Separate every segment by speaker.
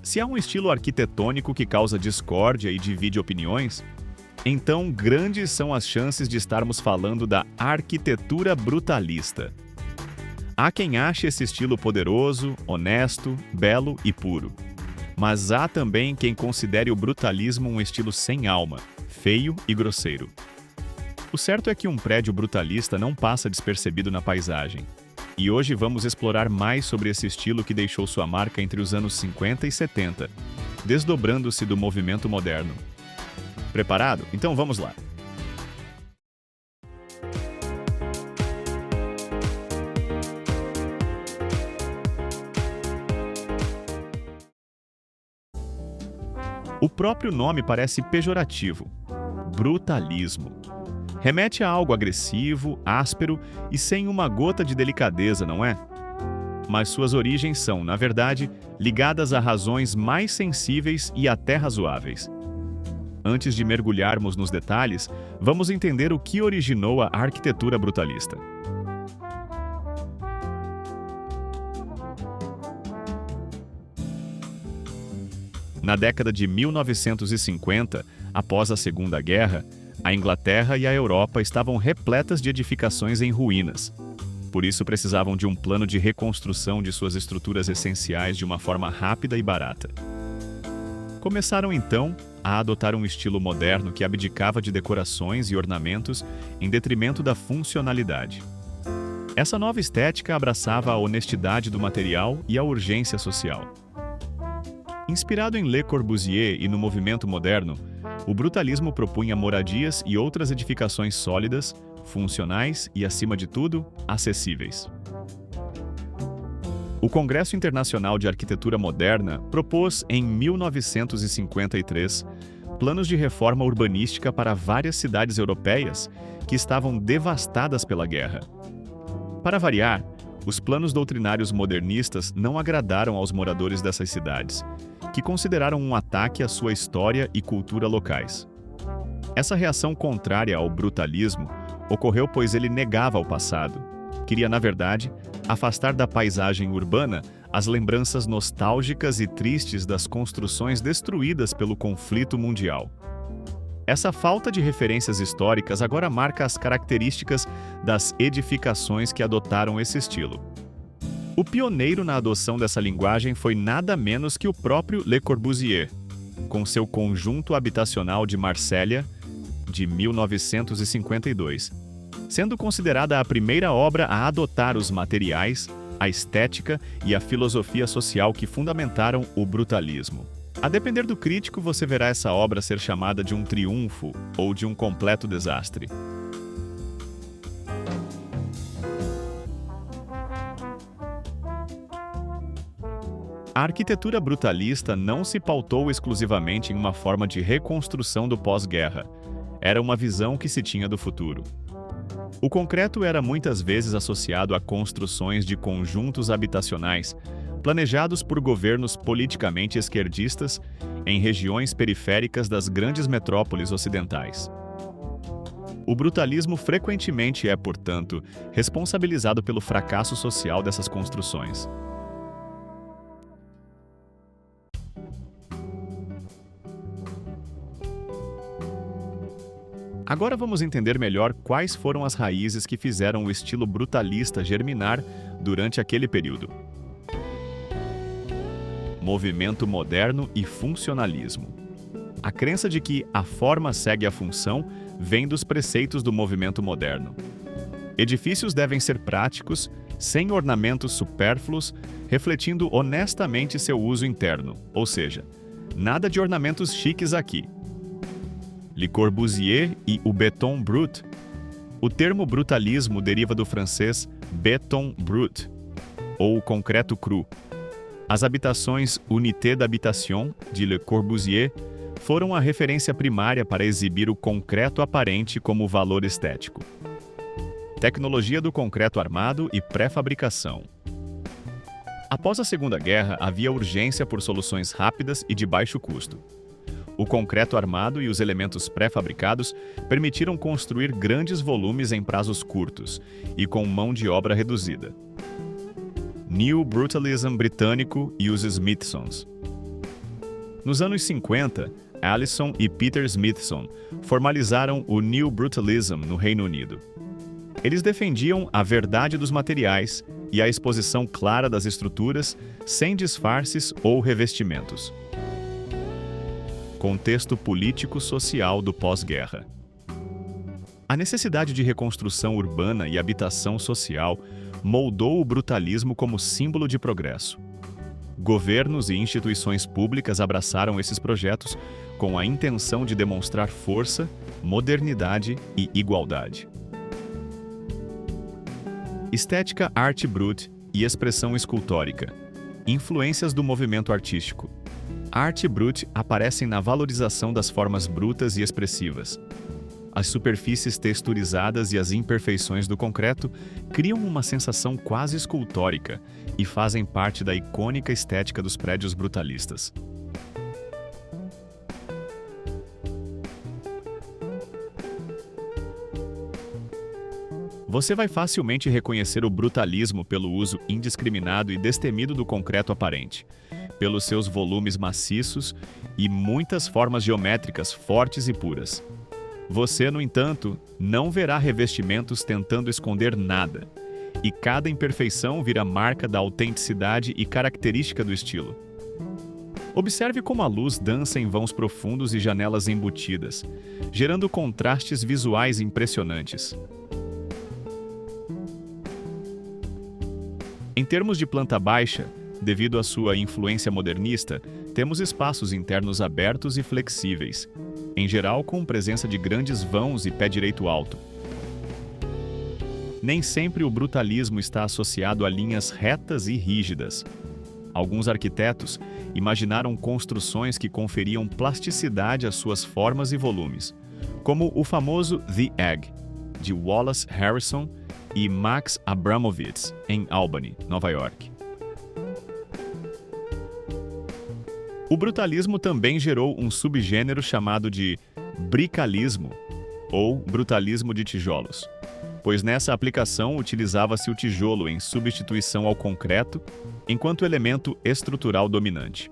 Speaker 1: Se há um estilo arquitetônico que causa discórdia e divide opiniões, então grandes são as chances de estarmos falando da arquitetura brutalista. Há quem ache esse estilo poderoso, honesto, belo e puro. Mas há também quem considere o brutalismo um estilo sem alma, feio e grosseiro. O certo é que um prédio brutalista não passa despercebido na paisagem. E hoje vamos explorar mais sobre esse estilo que deixou sua marca entre os anos 50 e 70, desdobrando-se do movimento moderno. Preparado? Então vamos lá! O próprio nome parece pejorativo: brutalismo. Remete a algo agressivo, áspero e sem uma gota de delicadeza, não é? Mas suas origens são, na verdade, ligadas a razões mais sensíveis e até razoáveis. Antes de mergulharmos nos detalhes, vamos entender o que originou a arquitetura brutalista. Na década de 1950, após a Segunda Guerra, a Inglaterra e a Europa estavam repletas de edificações em ruínas. Por isso precisavam de um plano de reconstrução de suas estruturas essenciais de uma forma rápida e barata. Começaram então a adotar um estilo moderno que abdicava de decorações e ornamentos em detrimento da funcionalidade. Essa nova estética abraçava a honestidade do material e a urgência social. Inspirado em Le Corbusier e no movimento moderno, o brutalismo propunha moradias e outras edificações sólidas, funcionais e, acima de tudo, acessíveis. O Congresso Internacional de Arquitetura Moderna propôs, em 1953, planos de reforma urbanística para várias cidades europeias que estavam devastadas pela guerra. Para variar, os planos doutrinários modernistas não agradaram aos moradores dessas cidades, que consideraram um ataque à sua história e cultura locais. Essa reação contrária ao brutalismo ocorreu pois ele negava o passado. Queria, na verdade, afastar da paisagem urbana as lembranças nostálgicas e tristes das construções destruídas pelo conflito mundial. Essa falta de referências históricas agora marca as características das edificações que adotaram esse estilo. O pioneiro na adoção dessa linguagem foi nada menos que o próprio Le Corbusier, com seu Conjunto Habitacional de Marsella, de 1952, sendo considerada a primeira obra a adotar os materiais, a estética e a filosofia social que fundamentaram o brutalismo. A depender do crítico, você verá essa obra ser chamada de um triunfo ou de um completo desastre. A arquitetura brutalista não se pautou exclusivamente em uma forma de reconstrução do pós-guerra. Era uma visão que se tinha do futuro. O concreto era muitas vezes associado a construções de conjuntos habitacionais, planejados por governos politicamente esquerdistas em regiões periféricas das grandes metrópoles ocidentais. O brutalismo frequentemente é, portanto, responsabilizado pelo fracasso social dessas construções. Agora vamos entender melhor quais foram as raízes que fizeram o estilo brutalista germinar durante aquele período. Movimento moderno e funcionalismo. A crença de que a forma segue a função vem dos preceitos do movimento moderno. Edifícios devem ser práticos, sem ornamentos supérfluos, refletindo honestamente seu uso interno, ou seja, nada de ornamentos chiques aqui. Le Corbusier e o Béton brut. O termo brutalismo deriva do francês béton brut, ou concreto cru. As habitações Unité d'habitation, de Le Corbusier, foram a referência primária para exibir o concreto aparente como valor estético. Tecnologia do concreto armado e pré-fabricação. Após a Segunda Guerra, havia urgência por soluções rápidas e de baixo custo. O concreto armado e os elementos pré-fabricados permitiram construir grandes volumes em prazos curtos e com mão de obra reduzida. New Brutalism britânico e os Smithsons. Nos anos 50, Allison e Peter Smithson formalizaram o New Brutalism no Reino Unido. Eles defendiam a verdade dos materiais e a exposição clara das estruturas, sem disfarces ou revestimentos. Contexto político-social do pós-guerra. A necessidade de reconstrução urbana e habitação social moldou o brutalismo como símbolo de progresso. Governos e instituições públicas abraçaram esses projetos com a intenção de demonstrar força, modernidade e igualdade. Estética arte brute e expressão escultórica. Influências do movimento artístico. A arte brute aparecem na valorização das formas brutas e expressivas. As superfícies texturizadas e as imperfeições do concreto criam uma sensação quase escultórica e fazem parte da icônica estética dos prédios brutalistas. Você vai facilmente reconhecer o brutalismo pelo uso indiscriminado e destemido do concreto aparente, pelos seus volumes maciços e muitas formas geométricas fortes e puras. Você, no entanto, não verá revestimentos tentando esconder nada, e cada imperfeição vira marca da autenticidade e característica do estilo. Observe como a luz dança em vãos profundos e janelas embutidas, gerando contrastes visuais impressionantes. Em termos de planta baixa, devido à sua influência modernista, temos espaços internos abertos e flexíveis, em geral com presença de grandes vãos e pé direito alto. Nem sempre o brutalismo está associado a linhas retas e rígidas. Alguns arquitetos imaginaram construções que conferiam plasticidade às suas formas e volumes, como o famoso The Egg, de Wallace Harrison e Max Abramovitz, em Albany, Nova York. O brutalismo também gerou um subgênero chamado de bricalismo, ou brutalismo de tijolos, pois nessa aplicação utilizava-se o tijolo em substituição ao concreto, enquanto elemento estrutural dominante.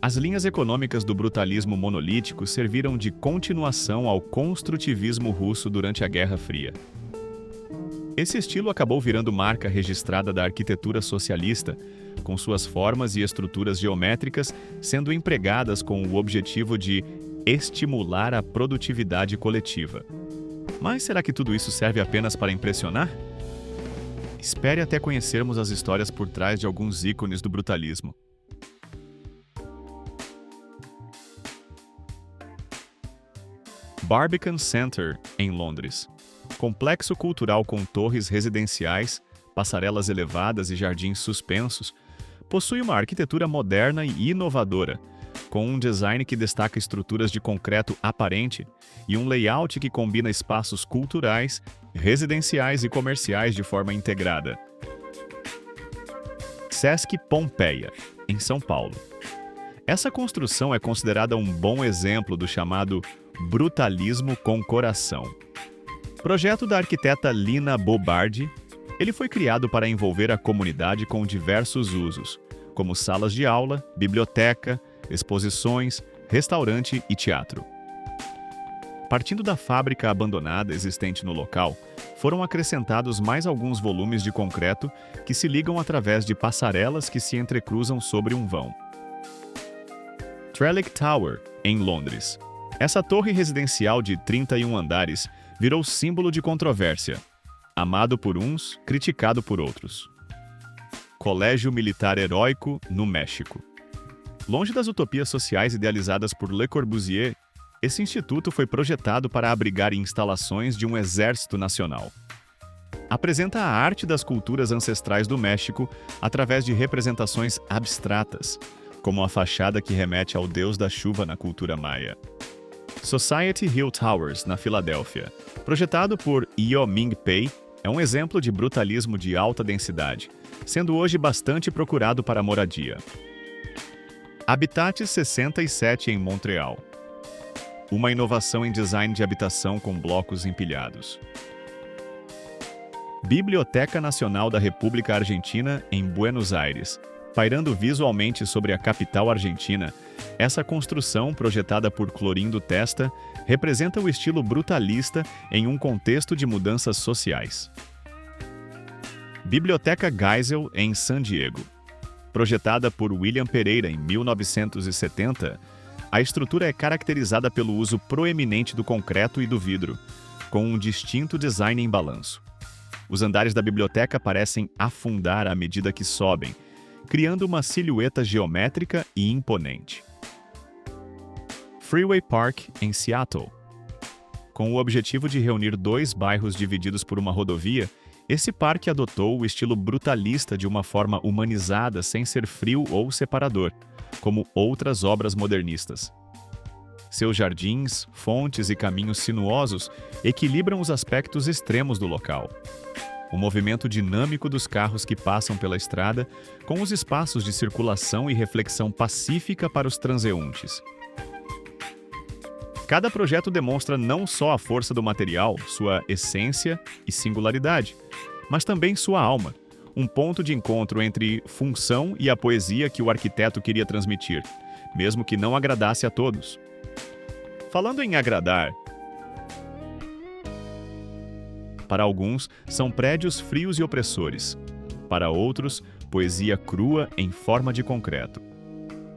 Speaker 1: As linhas econômicas do brutalismo monolítico serviram de continuação ao construtivismo russo durante a Guerra Fria. Esse estilo acabou virando marca registrada da arquitetura socialista, com suas formas e estruturas geométricas sendo empregadas com o objetivo de estimular a produtividade coletiva. Mas será que tudo isso serve apenas para impressionar? Espere até conhecermos as histórias por trás de alguns ícones do brutalismo. Barbican Centre, em Londres. Complexo cultural com torres residenciais, passarelas elevadas e jardins suspensos, possui uma arquitetura moderna e inovadora, com um design que destaca estruturas de concreto aparente e um layout que combina espaços culturais, residenciais e comerciais de forma integrada. Sesc Pompeia, em São Paulo. Essa construção é considerada um bom exemplo do chamado brutalismo com coração. Projeto da arquiteta Lina Bobardi, ele foi criado para envolver a comunidade com diversos usos, como salas de aula, biblioteca, exposições, restaurante e teatro. Partindo da fábrica abandonada existente no local, foram acrescentados mais alguns volumes de concreto que se ligam através de passarelas que se entrecruzam sobre um vão. Trellick Tower, em Londres. Essa torre residencial de 31 andares virou símbolo de controvérsia, amado por uns, criticado por outros. Colégio Militar Heróico, no México. Longe das utopias sociais idealizadas por Le Corbusier, esse instituto foi projetado para abrigar instalações de um exército nacional. Apresenta a arte das culturas ancestrais do México através de representações abstratas, como a fachada que remete ao deus da chuva na cultura maia. Society Hill Towers, na Filadélfia. Projetado por Yeo Ming Pei, é um exemplo de brutalismo de alta densidade, sendo hoje bastante procurado para moradia. Habitat 67, em Montreal. Uma inovação em design de habitação com blocos empilhados. Biblioteca Nacional da República Argentina, em Buenos Aires. Pairando visualmente sobre a capital argentina, essa construção, projetada por Clorindo Testa, representa o estilo brutalista em um contexto de mudanças sociais. Biblioteca Geisel, em San Diego. Projetada por William Pereira em 1970, a estrutura é caracterizada pelo uso proeminente do concreto e do vidro, com um distinto design em balanço. Os andares da biblioteca parecem afundar à medida que sobem, criando uma silhueta geométrica e imponente. Freeway Park, em Seattle. Com o objetivo de reunir dois bairros divididos por uma rodovia, esse parque adotou o estilo brutalista de uma forma humanizada sem ser frio ou separador, como outras obras modernistas. Seus jardins, fontes e caminhos sinuosos equilibram os aspectos extremos do local. O movimento dinâmico dos carros que passam pela estrada, com os espaços de circulação e reflexão pacífica para os transeuntes. Cada projeto demonstra não só a força do material, sua essência e singularidade, mas também sua alma, um ponto de encontro entre função e a poesia que o arquiteto queria transmitir, mesmo que não agradasse a todos. Falando em agradar, para alguns, são prédios frios e opressores. Para outros, poesia crua em forma de concreto.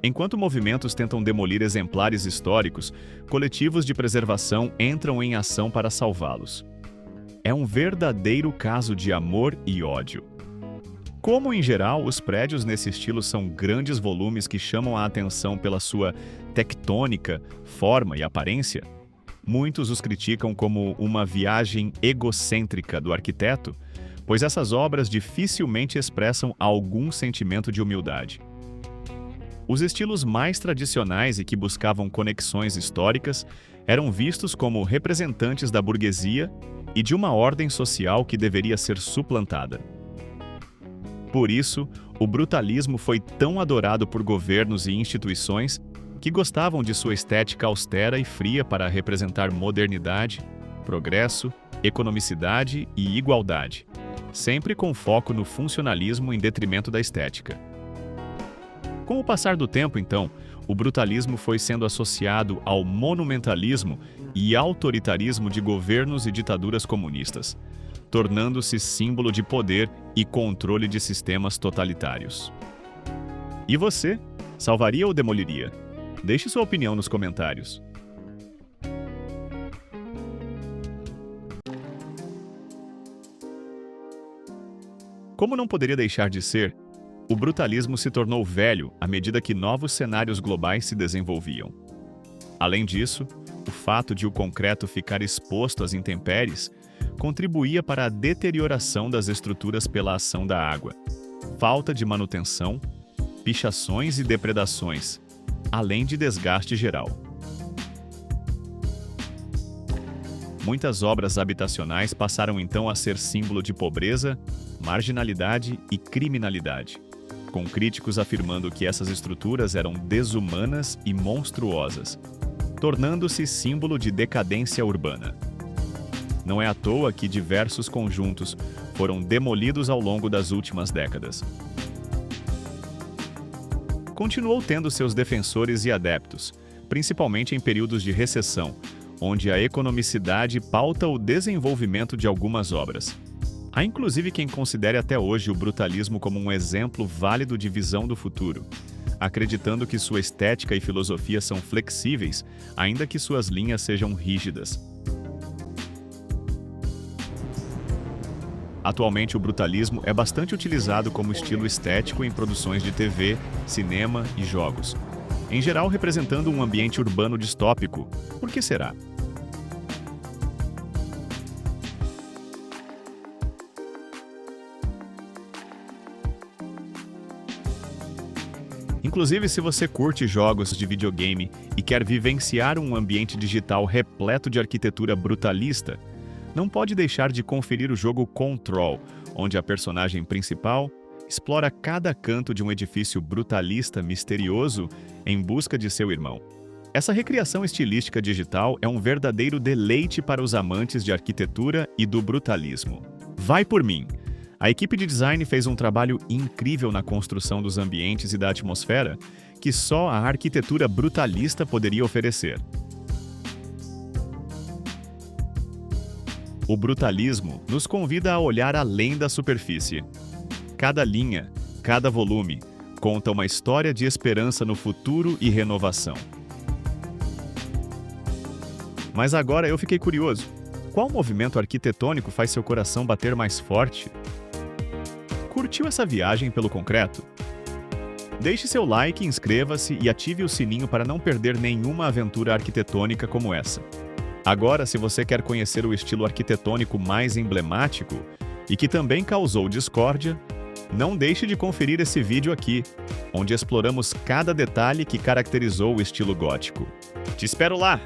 Speaker 1: Enquanto movimentos tentam demolir exemplares históricos, coletivos de preservação entram em ação para salvá-los. É um verdadeiro caso de amor e ódio. Como, em geral, os prédios nesse estilo são grandes volumes que chamam a atenção pela sua tectônica, forma e aparência, muitos os criticam como uma viagem egocêntrica do arquiteto, pois essas obras dificilmente expressam algum sentimento de humildade. Os estilos mais tradicionais e que buscavam conexões históricas eram vistos como representantes da burguesia e de uma ordem social que deveria ser suplantada. Por isso, o brutalismo foi tão adorado por governos e instituições que gostavam de sua estética austera e fria para representar modernidade, progresso, economicidade e igualdade, sempre com foco no funcionalismo em detrimento da estética. Com o passar do tempo, então, o brutalismo foi sendo associado ao monumentalismo e autoritarismo de governos e ditaduras comunistas, tornando-se símbolo de poder e controle de sistemas totalitários. E você? Salvaria ou demoliria? Deixe sua opinião nos comentários. Como não poderia deixar de ser, o brutalismo se tornou velho à medida que novos cenários globais se desenvolviam. Além disso, o fato de o concreto ficar exposto às intempéries contribuía para a deterioração das estruturas pela ação da água, falta de manutenção, pichações e depredações, além de desgaste geral. Muitas obras habitacionais passaram então a ser símbolo de pobreza, marginalidade e criminalidade, com críticos afirmando que essas estruturas eram desumanas e monstruosas, tornando-se símbolo de decadência urbana. Não é à toa que diversos conjuntos foram demolidos ao longo das últimas décadas. Continuou tendo seus defensores e adeptos, principalmente em períodos de recessão, onde a economicidade pauta o desenvolvimento de algumas obras. Há inclusive quem considere até hoje o brutalismo como um exemplo válido de visão do futuro, acreditando que sua estética e filosofia são flexíveis, ainda que suas linhas sejam rígidas. Atualmente, o brutalismo é bastante utilizado como estilo estético em produções de TV, cinema e jogos, em geral representando um ambiente urbano distópico. Por que será? Inclusive, se você curte jogos de videogame e quer vivenciar um ambiente digital repleto de arquitetura brutalista, não pode deixar de conferir o jogo Control, onde a personagem principal explora cada canto de um edifício brutalista misterioso em busca de seu irmão. Essa recriação estilística digital é um verdadeiro deleite para os amantes de arquitetura e do brutalismo. Vai por mim! A equipe de design fez um trabalho incrível na construção dos ambientes e da atmosfera que só a arquitetura brutalista poderia oferecer. O brutalismo nos convida a olhar além da superfície. Cada linha, cada volume, conta uma história de esperança no futuro e renovação. Mas agora eu fiquei curioso. Qual movimento arquitetônico faz seu coração bater mais forte? Curtiu essa viagem pelo concreto? Deixe seu like, inscreva-se e ative o sininho para não perder nenhuma aventura arquitetônica como essa. Agora, se você quer conhecer o estilo arquitetônico mais emblemático e que também causou discórdia, não deixe de conferir esse vídeo aqui, onde exploramos cada detalhe que caracterizou o estilo gótico. Te espero lá!